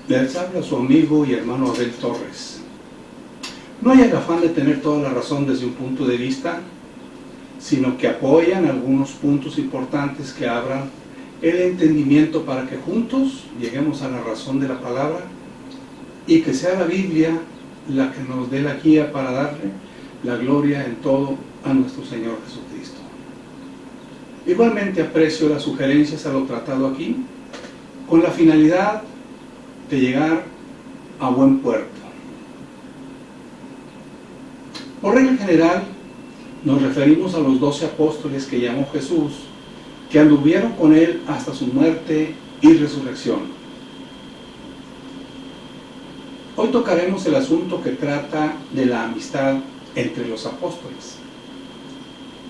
Les habla su amigo y hermano Abel Torres. No hay el afán de tener toda la razón desde un punto de vista, sino que apoyan algunos puntos importantes que abran el entendimiento para que juntos lleguemos a la razón de la palabra y que sea la Biblia la que nos dé la guía para darle la gloria en todo a nuestro Señor Jesucristo. Igualmente aprecio las sugerencias a lo tratado aquí, con la finalidad de llegar a buen puerto. Por regla general, nos referimos a los 12 apóstoles que llamó Jesús, que anduvieron con él hasta su muerte y resurrección. Hoy tocaremos el asunto que trata de la amistad entre los apóstoles.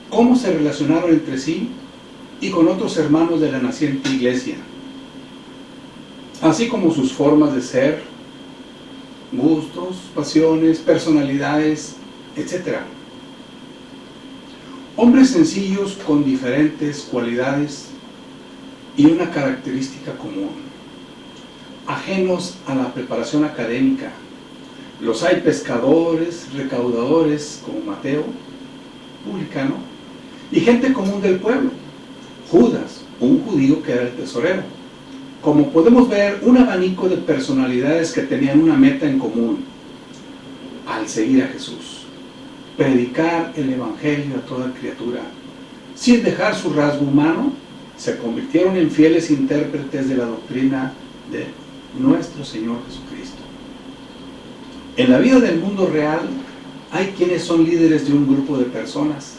Cómo se relacionaron entre sí y con otros hermanos de la naciente iglesia, así como sus formas de ser, gustos, pasiones, personalidades, etc. Hombres sencillos con diferentes cualidades y una característica común, ajenos a la preparación académica. Los hay pescadores, recaudadores como Mateo, publicano, y gente común del pueblo, Judas, un judío que era el tesorero. Como podemos ver, un abanico de personalidades que tenían una meta en común al seguir a Jesús: predicar el evangelio a toda criatura. Sin dejar su rasgo humano, se convirtieron en fieles intérpretes de la doctrina de nuestro Señor Jesucristo. En la vida del mundo real hay quienes son líderes de un grupo de personas,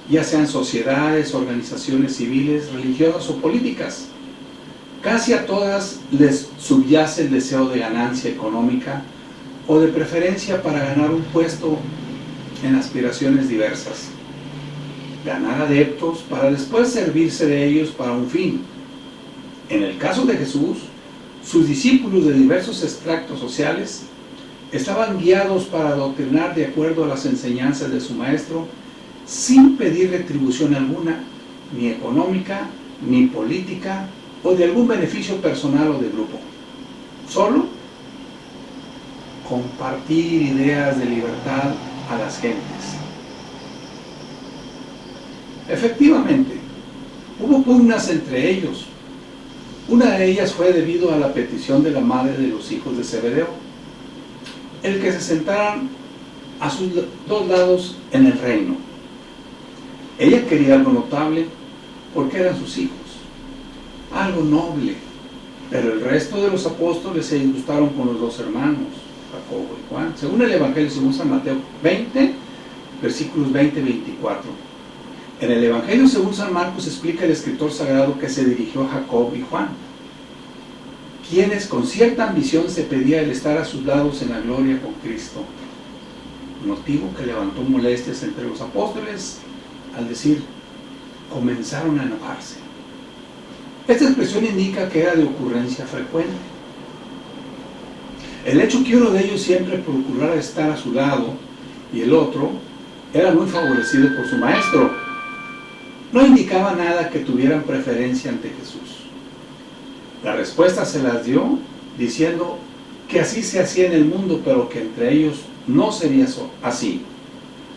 ya sean sociedades, organizaciones civiles, religiosas o políticas. Casi a todas les subyace el deseo de ganancia económica o de preferencia para ganar un puesto en aspiraciones diversas. Ganar adeptos para después servirse de ellos para un fin. En el caso de Jesús, sus discípulos de diversos extractos sociales estaban guiados para adoctrinar de acuerdo a las enseñanzas de su maestro, sin pedir retribución alguna, ni económica, ni política, o de algún beneficio personal o de grupo. Solo compartir ideas de libertad a las gentes. Efectivamente, hubo pugnas entre ellos. Una de ellas fue debido a la petición de la madre de los hijos de Zebedeo, el que se sentaran a sus dos lados en el reino. Ella quería algo notable porque eran sus hijos, algo noble, pero el resto de los apóstoles se disgustaron con los dos hermanos, Jacobo y Juan, según el Evangelio según San Mateo 20, versículos 20-24. En el Evangelio según San Marcos explica el escritor sagrado que se dirigió a Jacob y Juan, quienes con cierta ambición se pedía el estar a sus lados en la gloria con Cristo, motivo que levantó molestias entre los apóstoles, al decir, comenzaron a enojarse. Esta expresión indica que era de ocurrencia frecuente. El hecho que uno de ellos siempre procurara estar a su lado y el otro era muy favorecido por su maestro, no indicaba nada que tuvieran preferencia ante Jesús. La respuesta se las dio diciendo que así se hacía en el mundo, pero que entre ellos no sería así.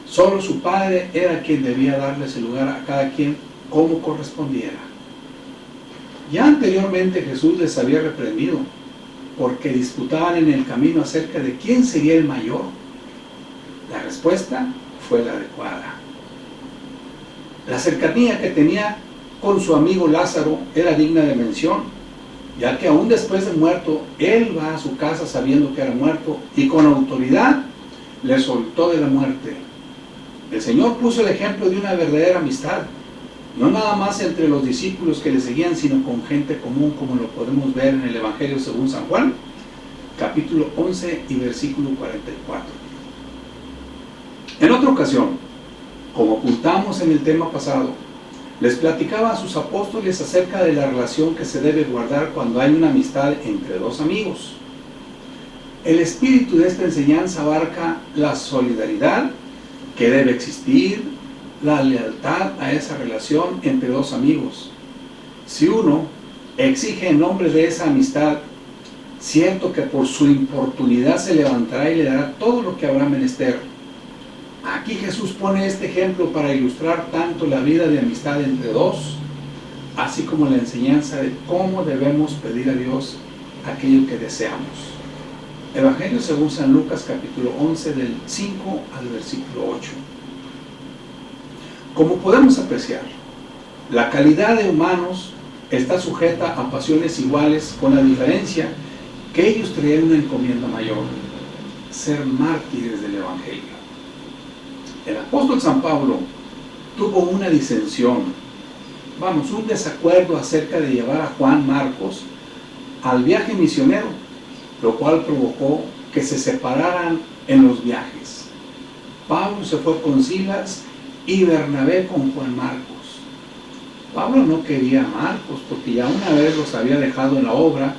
Solo su Padre era quien debía darle ese lugar a cada quien como correspondiera. Ya anteriormente Jesús les había reprendido porque disputaban en el camino acerca de quién sería el mayor. La respuesta fue la adecuada. La cercanía que tenía con su amigo Lázaro era digna de mención, ya que aún después de muerto, él va a su casa sabiendo que era muerto y con autoridad le soltó de la muerte. El Señor puso el ejemplo de una verdadera amistad, no nada más entre los discípulos que le seguían, sino con gente común, como lo podemos ver en el Evangelio según San Juan, capítulo 11 y versículo 44. En otra ocasión, como apuntamos en el tema pasado, les platicaba a sus apóstoles acerca de la relación que se debe guardar cuando hay una amistad entre dos amigos. El espíritu de esta enseñanza abarca la solidaridad que debe existir, la lealtad a esa relación entre dos amigos. Si uno exige en nombre de esa amistad Cierto que por su importunidad se levantará y le dará todo lo que habrá menester. Aquí Jesús pone este ejemplo para ilustrar tanto la vida de amistad entre dos, así como la enseñanza de cómo debemos pedir a Dios aquello que deseamos. Evangelio según San Lucas, capítulo 11, del 5 al versículo 8. Como podemos apreciar, la calidad de humanos está sujeta a pasiones iguales, con la diferencia que ellos traían una encomienda mayor: ser mártires del Evangelio. El apóstol San Pablo tuvo una disensión, un desacuerdo acerca de llevar a Juan Marcos al viaje misionero, lo cual provocó que se separaran en los viajes. Pablo se fue con Silas y Bernabé con Juan Marcos. Pablo no quería a Marcos porque ya una vez los había dejado en la obra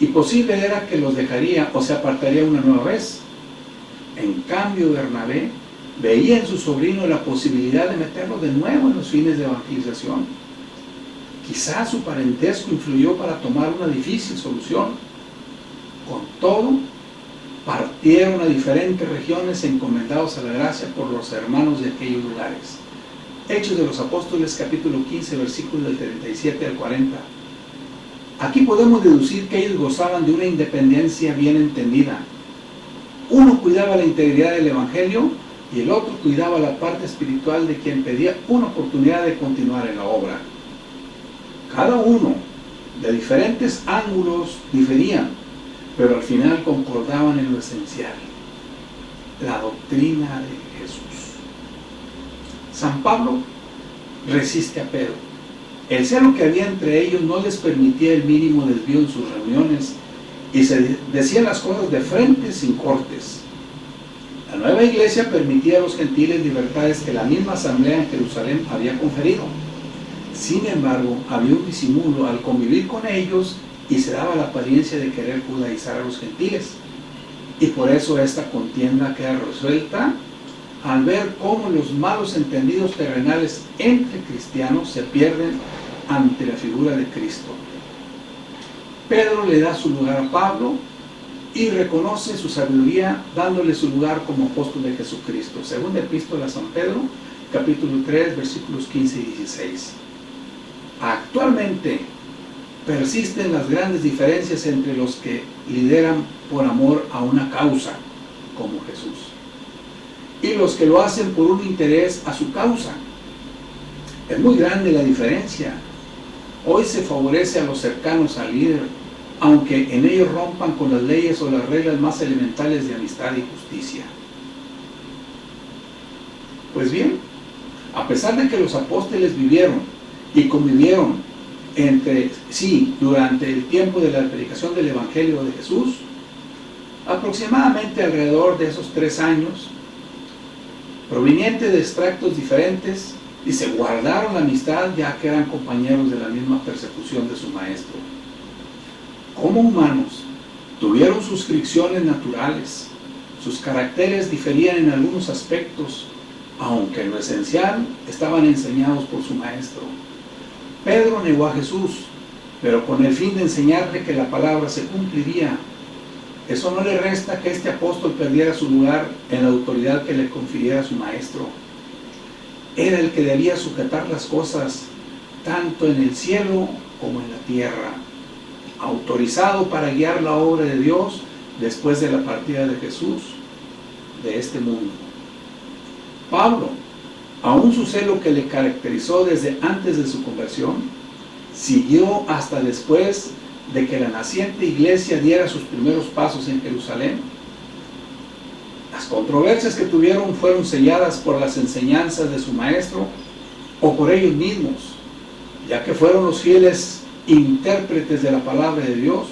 y posible era que los dejaría o se apartaría una nueva vez. En cambio, Bernabé veía en su sobrino la posibilidad de meterlo de nuevo en los fines de evangelización. Quizás su parentesco influyó para tomar una difícil solución. Con todo, partieron a diferentes regiones encomendados a la gracia por los hermanos de aquellos lugares. Hechos de los Apóstoles, capítulo 15, versículos del 37 al 40. Aquí podemos deducir que ellos gozaban de una independencia bien entendida. Uno cuidaba la integridad del Evangelio y el otro cuidaba la parte espiritual de quien pedía una oportunidad de continuar en la obra. Cada uno, de diferentes ángulos, diferían, pero al final concordaban en lo esencial: la doctrina de Jesús. San Pablo resiste a Pedro. El celo que había entre ellos no les permitía el mínimo desvío en sus reuniones y se decían las cosas de frente sin cortes. La nueva iglesia permitía a los gentiles libertades que la misma asamblea en Jerusalén había conferido. Sin embargo, había un disimulo al convivir con ellos y se daba la apariencia de querer judaizar a los gentiles. Y por eso esta contienda queda resuelta al ver cómo los malos entendidos terrenales entre cristianos se pierden ante la figura de Cristo. Pedro le da su lugar a Pablo y reconoce su sabiduría dándole su lugar como apóstol de Jesucristo. Segunda epístola a San Pedro, capítulo 3, versículos 15 y 16. Actualmente persisten las grandes diferencias entre los que lideran por amor a una causa, como Jesús, y los que lo hacen por un interés a su causa. Es muy grande la diferencia. Hoy se favorece a los cercanos al líder, aunque en ellos rompan con las leyes o las reglas más elementales de amistad y justicia. Pues bien, a pesar de que los apóstoles vivieron y convivieron entre sí durante el tiempo de la predicación del Evangelio de Jesús, aproximadamente alrededor de esos 3 años, provenientes de extractos diferentes, y se guardaron la amistad ya que eran compañeros de la misma persecución de su maestro. Como humanos, tuvieron sus fricciones naturales, sus caracteres diferían en algunos aspectos, aunque en lo esencial estaban enseñados por su maestro. Pedro negó a Jesús, pero con el fin de enseñarle que la palabra se cumpliría. Eso no le resta que este apóstol perdiera su lugar en la autoridad que le confiriera su maestro. Era el que debía sujetar las cosas, tanto en el cielo como en la tierra, autorizado para guiar la obra de Dios después de la partida de Jesús de este mundo. Pablo, aún su celo que le caracterizó desde antes de su conversión, siguió hasta después de que la naciente iglesia diera sus primeros pasos en Jerusalén. Las controversias que tuvieron fueron selladas por las enseñanzas de su maestro o por ellos mismos, ya que fueron los fieles intérpretes de la palabra de Dios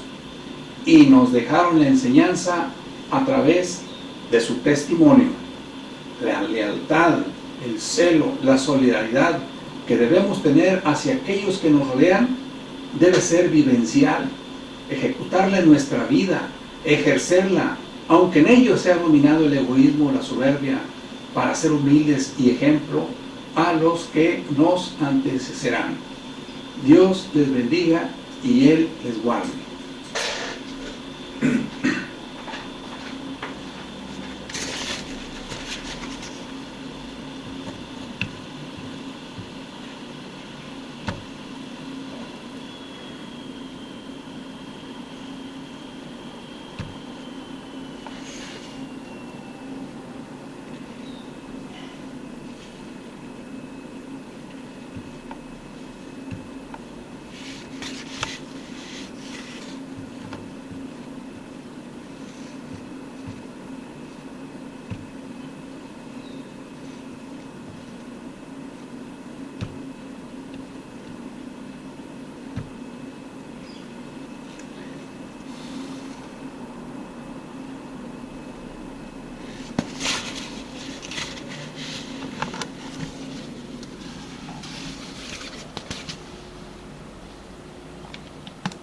y nos dejaron la enseñanza a través de su testimonio. La lealtad, el celo, la solidaridad que debemos tener hacia aquellos que nos rodean debe ser vivencial, ejecutarla en nuestra vida, ejercerla, aunque en ello sea dominado el egoísmo o la soberbia, para ser humildes y ejemplo a los que nos antecederán. Dios les bendiga y Él les guarde.